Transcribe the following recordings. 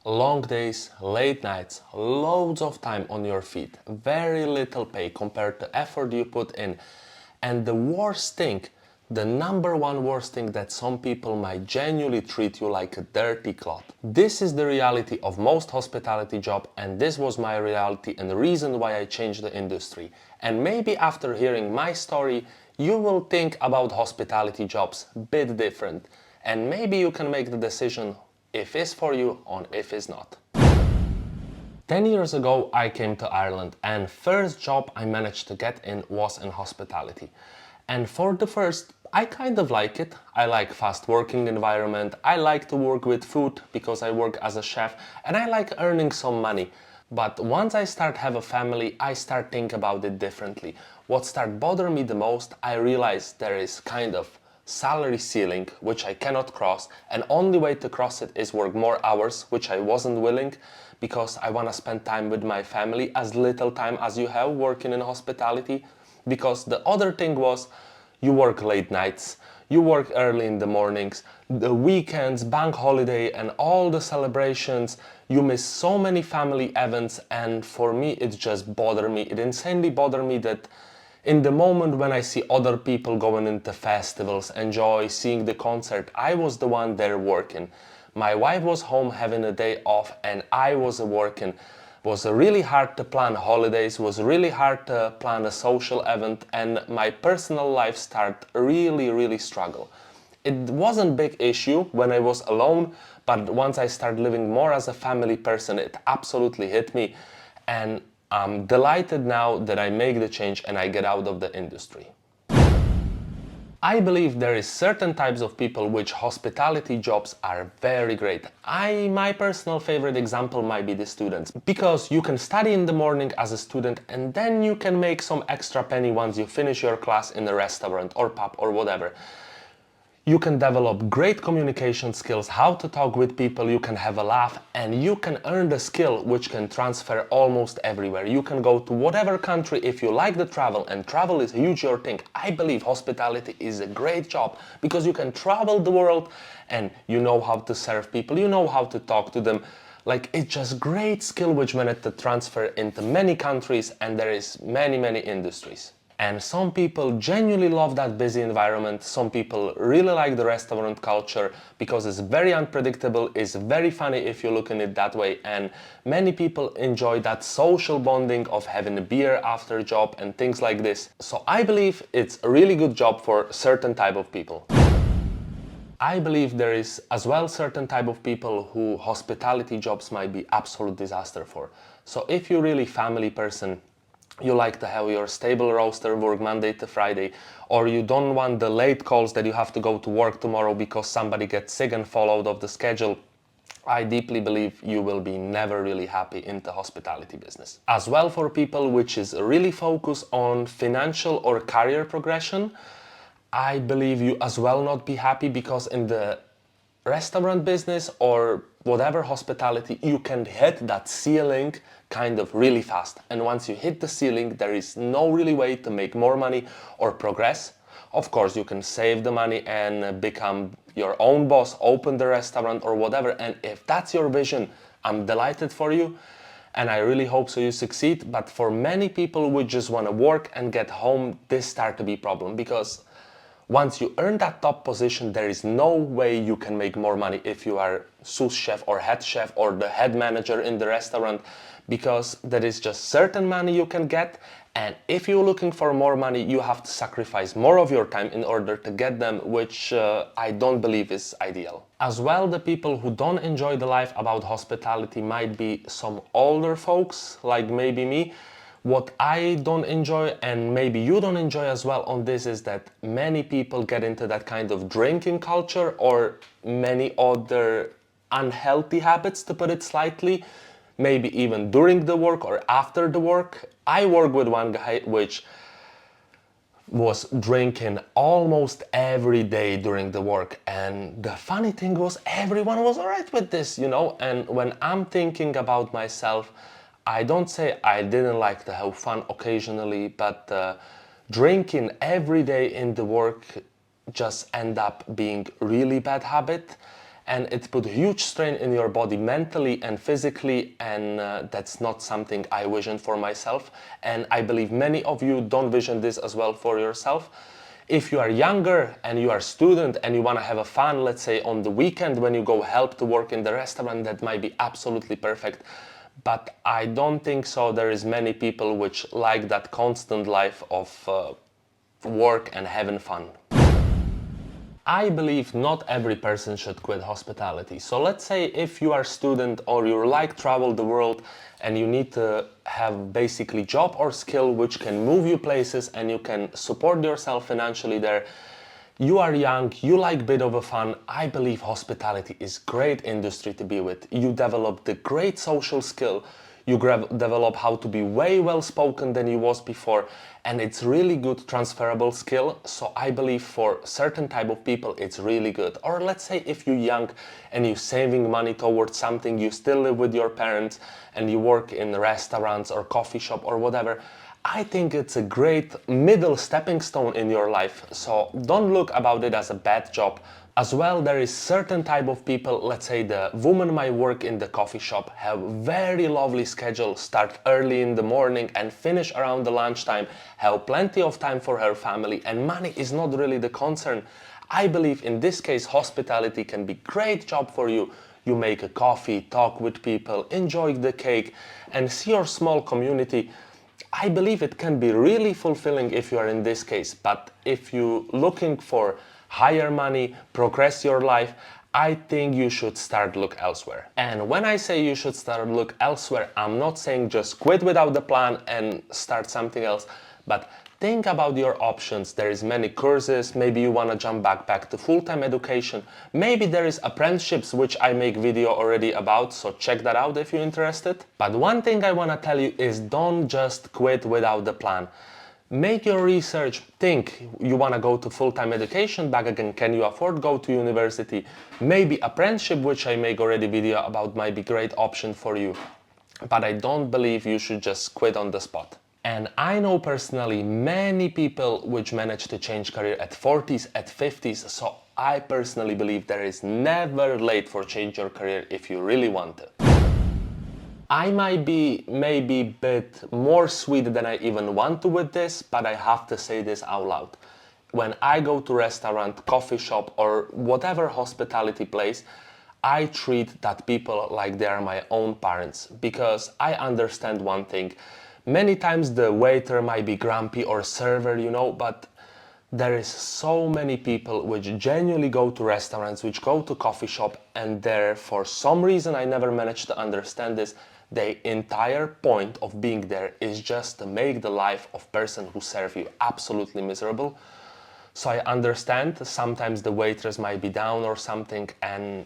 long days, late nights, loads of time on your feet, very little pay compared to effort you put in. And the worst thing, the number one worst thing, that some people might genuinely treat you like a dirty cloth. This is the reality of most hospitality job, and this was my reality and the reason why I changed the industry. And maybe after hearing my story, you will think about hospitality jobs a bit different. And maybe you can make the decision if it's for you or if it's not. 10 years ago I came to Ireland, and first job I managed to get in was in hospitality. And for the first, I kind of like it. I like fast working environment, I like to work with food because I work as a chef, and I like earning some money. But once I start have a family, I start think about it differently. What start bother me the most, I realize there is kind of salary ceiling which I cannot cross, and only way to cross it is work more hours, which I wasn't willing, because I want to spend time with my family, as little time as you have working in hospitality. Because the other thing was, you work late nights, you work early in the mornings, the weekends, bank holiday and all the celebrations, you miss so many family events, and for me it just bothered me. It insanely bothered me that in the moment when I see other people going into festivals, enjoy seeing the concert, I was the one there working. My wife was home having a day off and I was working. Was really hard to plan holidays, was really hard to plan a social event, and my personal life started really struggle. It wasn't big issue when I was alone, but once I started living more as a family person, it absolutely hit me, and I'm delighted now that I make the change and I get out of the industry. I believe there is certain types of people which hospitality jobs are very great. My personal favorite example might be the students, because you can study in the morning as a student and then you can make some extra penny once you finish your class in a restaurant or pub or whatever. You can develop great communication skills, how to talk with people, you can have a laugh, and you can earn the skill which can transfer almost everywhere. You can go to whatever country if you like the travel, and travel is huge your thing. I believe hospitality is a great job because you can travel the world and you know how to serve people, you know how to talk to them. Like, it's just great skill which managed to transfer into many countries, and there is many industries. And some people genuinely love that busy environment. Some people really like the restaurant culture because it's very unpredictable, it's very funny if you look at it that way, and many people enjoy that social bonding of having a beer after a job and things like this. So I believe it's a really good job for certain type of people. I believe there is as well certain type of people who hospitality jobs might be absolute disaster for. So if you're really family person, you like to have your stable roster, work Monday to Friday, or you don't want the late calls that you have to go to work tomorrow because somebody gets sick and fall out of the schedule, I deeply believe you will be never really happy in the hospitality business. As well, for people which is really focused on financial or career progression, I believe you as well not be happy, because in the restaurant business or whatever hospitality, you can hit that ceiling kind of really fast, and once you hit the ceiling there is no really way to make more money or progress. Of course you can save the money and become your own boss, open the restaurant or whatever, and if that's your vision, I'm delighted for you and I really hope so you succeed. But for many people who just want to work and get home, this start to be a problem, because once you earn that top position, there is no way you can make more money if you are sous chef or head chef or the head manager in the restaurant, because there is just certain money you can get, and if you're looking for more money, you have to sacrifice more of your time in order to get them, which I don't believe is ideal. As well, the people who don't enjoy the life about hospitality might be some older folks, like maybe me. What I don't enjoy, and maybe you don't enjoy as well on this, is that many people get into that kind of drinking culture or many other unhealthy habits, to put it slightly, maybe even during the work or after the work. I work with one guy which was drinking almost every day during the work, and the funny thing was everyone was alright with this, you know. And when I'm thinking about myself, I don't say I didn't like to have fun occasionally, but drinking every day in the work just end up being really bad habit. and it put huge strain in your body mentally and physically, and that's not something I vision for myself, and I believe many of you don't vision this as well for yourself. If you are younger and you are a student and you want to have a fun, let's say on the weekend when you go help to work in the restaurant, that might be absolutely perfect. But I don't think so. There is many people which like that constant life of work and having fun. I believe not every person should quit hospitality. So let's say if you are a student or you like travel the world and you need to have basically job or skill which can move you places and you can support yourself financially there. You are young, you like a bit of a fun. I believe hospitality is great industry to be with. You develop the great social skill. You develop how to be way well spoken than you was before, and it's really good transferable skill. So I believe for certain type of people it's really good. Or let's say if you're young and you're saving money towards something, you still live with your parents and you work in restaurants or coffee shop or whatever, I think it's a great middle stepping stone in your life. So don't look about it as a bad job. As well, there is certain type of people, let's say the woman might work in the coffee shop, have very lovely schedule, start early in the morning and finish around the lunchtime, have plenty of time for her family, and money is not really the concern. I believe in this case hospitality can be great job for you. You make a coffee, talk with people, enjoy the cake and see your small community. I believe it can be really fulfilling if you are in this case, but if you're looking for higher money, progress your life, I think you should start look elsewhere. And when I say you should start look elsewhere, I'm not saying just quit without the plan and start something else, but think about your options. There is many courses, maybe you want to jump back to full-time education. Maybe there is apprenticeships, which I make video already about, so check that out if you're interested. But one thing I want to tell you is don't just quit without the plan. Make your research, think you want to go to full-time education, back again, can you afford go to university? Maybe apprenticeship, which I make already video about, might be great option for you. But I don't believe you should just quit on the spot. And I know personally many people which manage to change career at 40s, at 50s, so I personally believe there is never late for change your career if you really want to. I might be maybe a bit more sweet than I even want to with this, but I have to say this out loud. When I go to restaurant, coffee shop or whatever hospitality place, I treat that people like they are my own parents, because I understand one thing. Many times the waiter might be grumpy or server, you know, but there is so many people which genuinely go to restaurants, which go to coffee shop, and there, for some reason I never managed to understand this, the entire point of being there is just to make the life of person who serve you absolutely miserable. So I understand sometimes the waitress might be down or something, and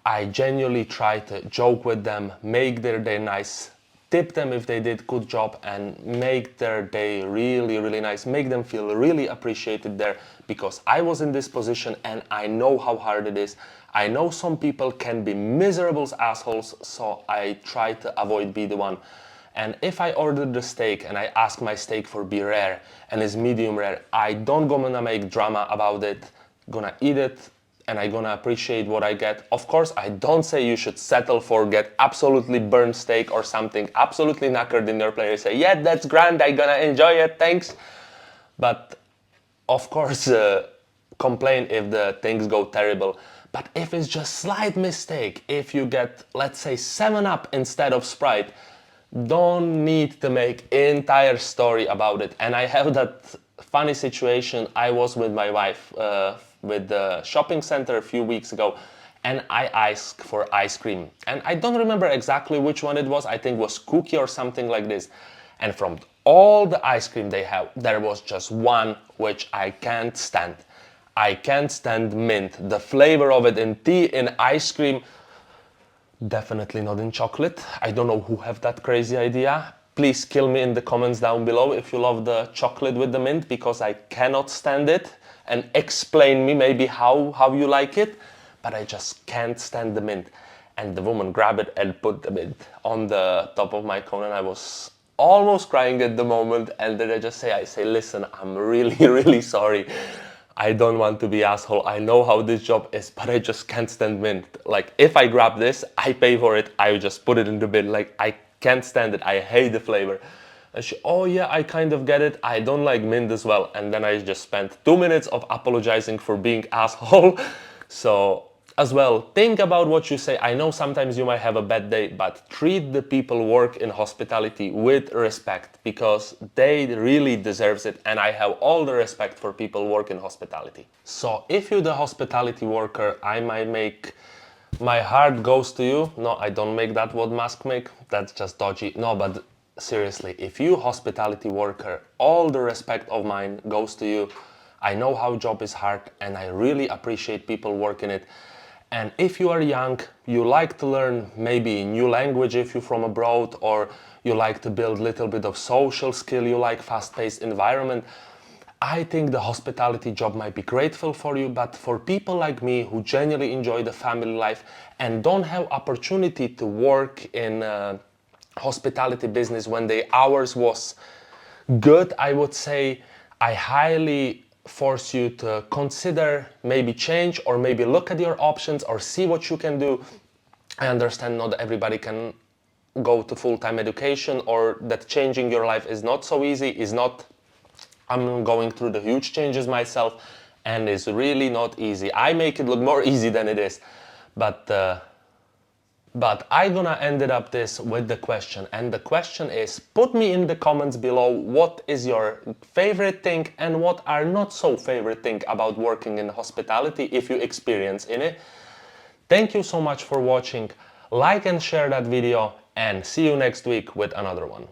I genuinely try to joke with them, make their day nice, tip them if they did good job, and make their day really nice, make them feel really appreciated there, because I was in this position and I know how hard it is. I know some people can be miserable assholes, so I try to avoid be the one. And if I order the steak and I ask my steak for be rare and it's medium rare, I don't gonna make drama about it, gonna eat it, and I'm gonna appreciate what I get. Of course, I don't say you should settle for get absolutely burnt steak or something absolutely knackered in your plate. You say, yeah, that's grand, I'm gonna enjoy it, thanks. But of course, complain if the things go terrible. But if it's just slight mistake, if you get, let's say, 7-Up instead of Sprite, don't need to make entire story about it. And I have that funny situation. I was with my wife with the shopping center a few weeks ago, and I asked for ice cream. And I don't remember exactly which one it was. I think it was cookie or something like this. And from all the ice cream they have, there was just one which I can't stand. I can't stand mint. The flavor of it in tea, in ice cream, definitely not in chocolate. I don't know who have that crazy idea. Please kill me in the comments down below if you love the chocolate with the mint, because I cannot stand it. And explain me maybe how you like it, but I just can't stand the mint. And the woman grabbed it and put the mint on the top of my cone, and I was almost crying at the moment. And then I say, listen, I'm really sorry. I don't want to be asshole. I know how this job is, but I just can't stand mint. Like, if I grab this, I pay for it, I just put it in the bin. Like, I can't stand it. I hate the flavor. And she, oh yeah, I kind of get it. I don't like mint as well. And then I just spent 2 minutes of apologizing for being asshole. So as well, think about what you say. I know sometimes you might have a bad day, but treat the people who work in hospitality with respect, because they really deserves it, and I have all the respect for people who work in hospitality. So if you're the hospitality worker, I might make my heart goes to you. No, I don't make that what Musk make. That's just dodgy. No, but seriously, if you hospitality worker, all the respect of mine goes to you. I know how job is hard, and I really appreciate people working it. And if you are young, you like to learn maybe new language if you're from abroad, or you like to build a little bit of social skill, you like fast-paced environment, I think the hospitality job might be grateful for you. But for people like me who genuinely enjoy the family life and don't have opportunity to work in hospitality business when the hours was good, I would say I highly force you to consider maybe change, or maybe look at your options or see what you can do. I understand not everybody can go to full-time education, or that changing your life is not so easy, is not, I'm going through the huge changes myself, and it's really not easy. I make it look more easy than it is, but I'm gonna end it up this with the question, and the question is, put me in the comments below what is your favorite thing and what are not so favorite thing about working in hospitality if you experience in it. Thank you so much for watching. Like and share that video, and see you next week with another one.